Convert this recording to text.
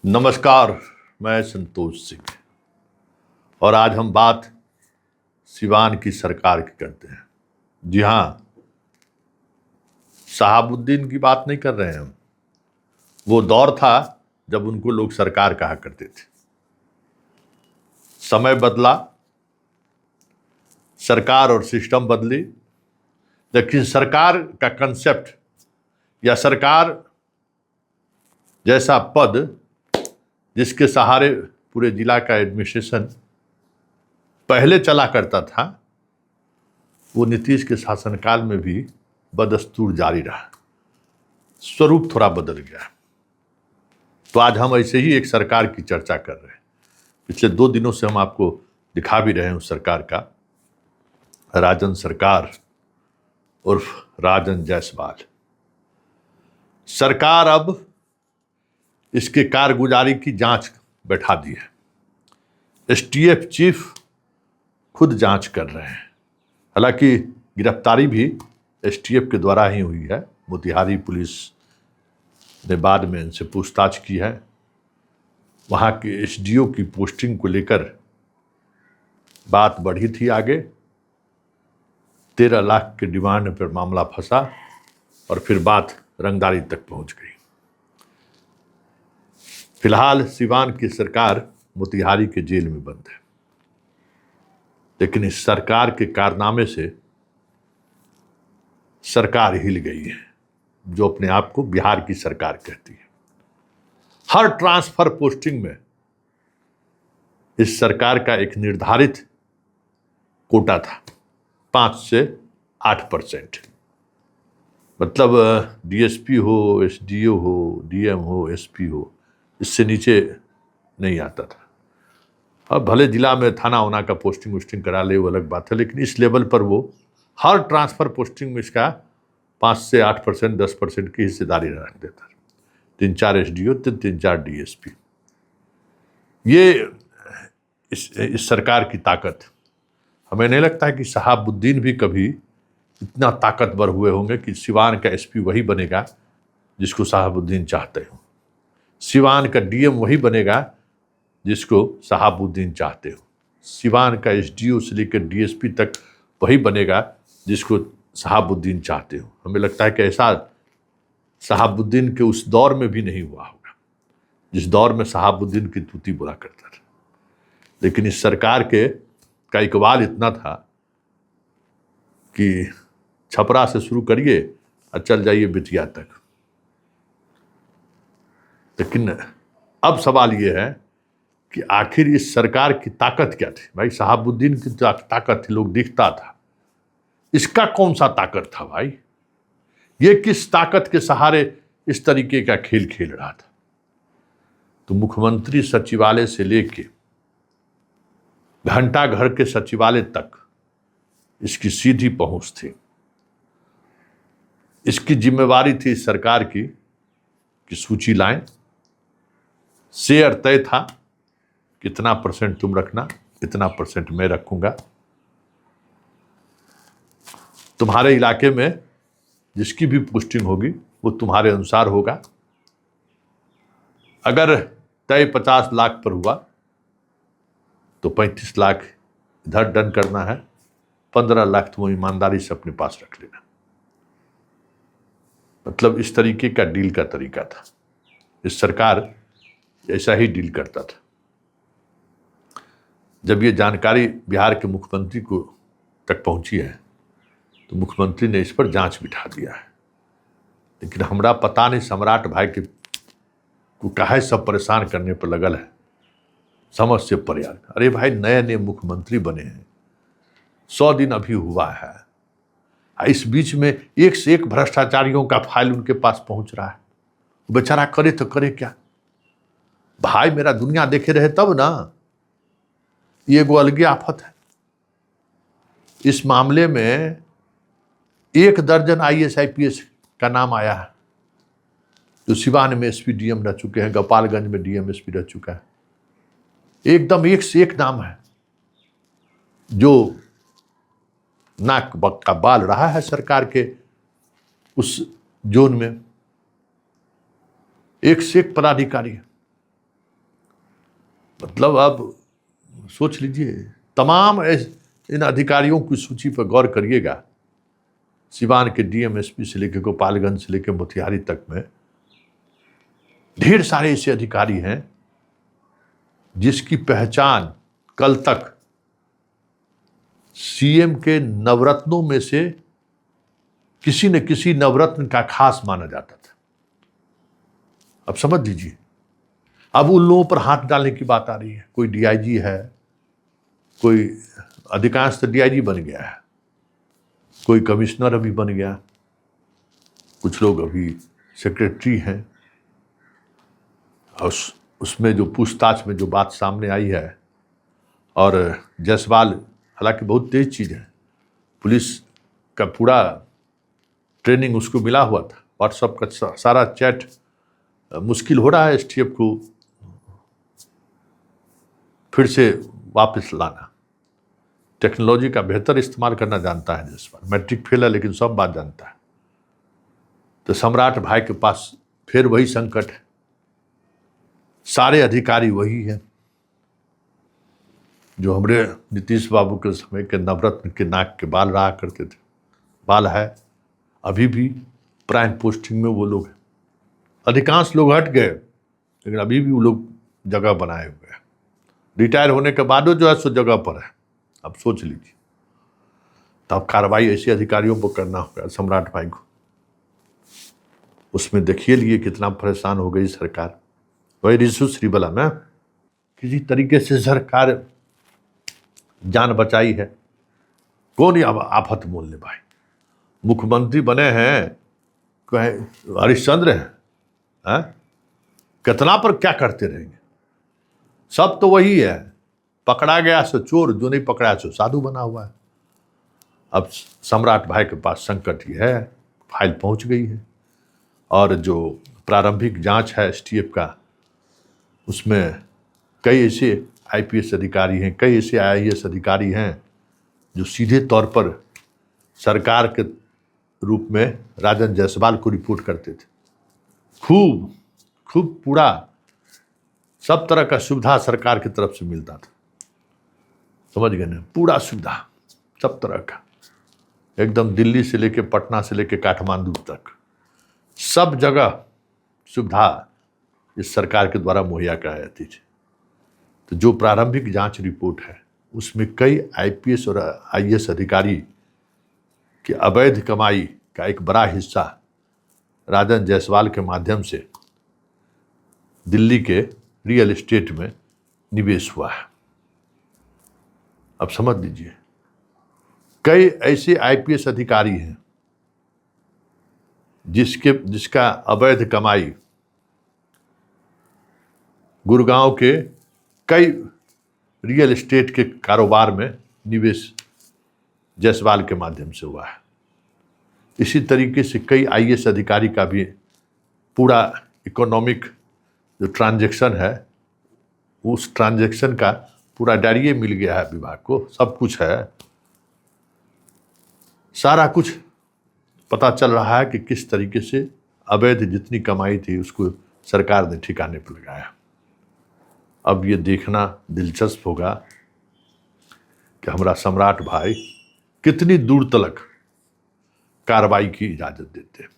नमस्कार, मैं संतोष सिंह और आज हम बात सिवान की सरकार की करते हैं। जी हाँ, शहाबुद्दीन की बात नहीं कर रहे हैं हम। वो दौर था जब उनको लोग सरकार कहा करते थे। समय बदला, सरकार और सिस्टम बदली, लेकिन सरकार का कंसेप्ट या सरकार जैसा पद जिसके सहारे पूरे जिला का एडमिनिस्ट्रेशन पहले चला करता था, वो नीतीश के शासनकाल में भी बदस्तूर जारी रहा। स्वरूप थोड़ा बदल गया। तो आज हम ऐसे ही एक सरकार की चर्चा कर रहे हैं। पिछले 2 दिनों से हम आपको दिखा भी रहे हैं उस सरकार का, राजन सरकार उर्फ राजन जायसवाल। सरकार अब इसके कारगुजारी की जांच बैठा दी है। एसटीएफ चीफ खुद जांच कर रहे हैं। हालांकि गिरफ्तारी भी एसटीएफ के द्वारा ही हुई है। मोतिहारी पुलिस ने बाद में इनसे पूछताछ की है। वहाँ के एसडीओ की पोस्टिंग को लेकर बात बढ़ी थी आगे। 13 लाख के डिमांड पर मामला फंसा और फिर बात रंगदारी तक पहुंच गई। फिलहाल सिवान की सरकार मोतिहारी के जेल में बंद है, लेकिन इस सरकार के कारनामे से सरकार हिल गई है, जो अपने आप को बिहार की सरकार कहती है। हर ट्रांसफर पोस्टिंग में इस सरकार का एक निर्धारित कोटा था, 5 से 8%। मतलब डीएसपी हो, एसडीओ हो, डीएम हो, एसपी हो, इससे नीचे नहीं आता था। अब भले जिला में थाना होना का पोस्टिंग करा ले, वो अलग बात है, लेकिन इस लेवल पर वो हर ट्रांसफर पोस्टिंग में इसका 5 से 8%, 10% की हिस्सेदारी रख देता। 3-4 एसडीओ, 3-4 डीएसपी। ये इस सरकार की ताकत। हमें नहीं लगता है कि शहाबुद्दीन भी कभी इतना ताकतवर हुए होंगे कि सिवान का एसपी वही बनेगा जिसको शहाबुद्दीन चाहते हो, सिवान का डीएम वही बनेगा जिसको शहाबुद्दीन चाहते हो, सिवान का एसडीओ से लेकर डीएसपी तक वही बनेगा जिसको शहाबुद्दीन चाहते हो। हमें लगता है कि ऐसा शहाबुद्दीन के उस दौर में भी नहीं हुआ होगा जिस दौर में शहाबुद्दीन की तूती बुरा करता था। लेकिन इस सरकार का इकबाल इतना था कि छपरा से शुरू करिए और चल जाइए बिटिया तक। लेकिन अब सवाल ये है कि आखिर इस सरकार की ताकत क्या थी। भाई शहाबुद्दीन की ताकत थी, लोग दिखता था। इसका कौन सा ताकत था भाई? ये किस ताकत के सहारे इस तरीके का खेल खेल रहा था? तो मुख्यमंत्री सचिवालय से लेके घंटा घर के सचिवालय तक इसकी सीधी पहुंच थी। इसकी जिम्मेवारी थी इस सरकार की कि सूची लाएं। शेयर तय था, कितना % तुम रखना, कितना % मैं रखूंगा। तुम्हारे इलाके में जिसकी भी पोस्टिंग होगी वो तुम्हारे अनुसार होगा। अगर तय 50 लाख पर हुआ तो 35 लाख इधर डन करना है, 15 लाख तुम ईमानदारी से अपने पास रख लेना। मतलब इस तरीके का डील का तरीका था। इस सरकार ऐसा ही डील करता था। जब ये जानकारी बिहार के मुख्यमंत्री को तक पहुंची है तो मुख्यमंत्री ने इस पर जांच बिठा दिया है। लेकिन हमरा पता नहीं सम्राट भाई के को काहे सब परेशान करने पर लगल है, समझ से परे। अरे भाई, नए नए मुख्यमंत्री बने हैं, 100 दिन अभी हुआ है। इस बीच में एक से एक भ्रष्टाचारियों का फाइल उनके पास पहुंच रहा है। बेचारा करे तो करे क्या भाई? मेरा दुनिया देखे रहे तब ना। ये एगो अलगे आफत है। इस मामले में 1 दर्जन IAS IPS का नाम आया है, जो सिवान में एसपी डीएम रह चुके हैं, गोपालगंज में डीएम एसपी रह चुका है। एकदम एक से एक नाम है जो नाक का बाल रहा है सरकार के उस जोन में। एक से एक पदाधिकारी है। मतलब आप सोच लीजिए, तमाम इन अधिकारियों की सूची पर गौर करिएगा। सिवान के डीएम एसपी से लेकर गोपालगंज से लेकर मोतिहारी तक में ढेर सारे ऐसे अधिकारी हैं जिसकी पहचान कल तक सीएम के नवरत्नों में से किसी न किसी नवरत्न का खास माना जाता था। अब समझ लीजिए, अब उन लोगों पर हाथ डालने की बात आ रही है। कोई डीआईजी है, कोई अधिकांश तो डीआईजी बन गया है, कोई कमिश्नर अभी बन गया, कुछ लोग अभी सेक्रेटरी हैं। और उसमें जो पूछताछ में जो बात सामने आई है, और जायसवाल हालांकि बहुत तेज चीज़ है, पुलिस का पूरा ट्रेनिंग उसको मिला हुआ था, व्हाट्सएप का सारा चैट मुश्किल हो रहा है एसटीएफ को फिर से वापस लाना। टेक्नोलॉजी का बेहतर इस्तेमाल करना जानता है जायसवाल, मैट्रिक फेल है लेकिन सब बात जानता है। तो सम्राट भाई के पास फिर वही संकट है, सारे अधिकारी वही है जो हमारे नीतीश बाबू के समय के नवरत्न के नाक के बाल रहा करते थे। बाल है, अभी भी प्राइम पोस्टिंग में वो लोग हैं। अधिकांश लोग हट गए लेकिन अभी भी वो लोग जगह बनाए हुए हैं। रिटायर होने के बाद जो है सो जगह पर है। अब सोच लीजिए, तब कार्रवाई ऐसे अधिकारियों पर करना होगा सम्राट भाई को। उसमें देखिए लिए कितना परेशान हो गई सरकार। वही रिशु श्रीवाला में किसी तरीके से सरकार जान बचाई है। कौन अब आफत मोल ले भाई, मुख्यमंत्री बने हैं कहे हरिश्चंद्र हैं, कितना पर क्या करते रहेंगे। सब तो वही है, पकड़ा गया सो चोर, जो नहीं पकड़ा सो साधु बना हुआ है। अब सम्राट भाई के पास संकट ही है, फाइल पहुंच गई है और जो प्रारंभिक जांच है एसटीएफ का, उसमें कई ऐसे आईपीएस अधिकारी हैं, कई ऐसे आईएएस अधिकारी हैं जो सीधे तौर पर सरकार के रूप में राजन जायसवाल को रिपोर्ट करते थे। खूब पूरा सब तरह का सुविधा सरकार की तरफ से मिलता था, समझ गए ना, पूरा सुविधा सब तरह का, एकदम दिल्ली से लेके पटना से लेके काठमांडू तक सब जगह सुविधा इस सरकार के द्वारा मुहैया कराई जाती थी। तो जो प्रारंभिक जांच रिपोर्ट है उसमें कई आईपीएस और आईएएस अधिकारी की अवैध कमाई का एक बड़ा हिस्सा राजन जायसवाल के माध्यम से दिल्ली के रियल एस्टेट में निवेश हुआ है। अब समझ लीजिए, कई ऐसे आईपीएस अधिकारी हैं जिसका अवैध कमाई गुड़गांव के कई रियल एस्टेट के कारोबार में निवेश जायसवाल के माध्यम से हुआ है। इसी तरीके से कई आईएएस अधिकारी का भी पूरा इकोनॉमिक जो ट्रांजैक्शन है, उस ट्रांजैक्शन का पूरा डायरी मिल गया है विभाग को, सब कुछ है, सारा कुछ पता चल रहा है कि किस तरीके से अवैध जितनी कमाई थी उसको सरकार ने ठिकाने पर लगाया। अब ये देखना दिलचस्प होगा कि हमारा सम्राट भाई कितनी दूर तक कार्रवाई की इजाजत देते हैं।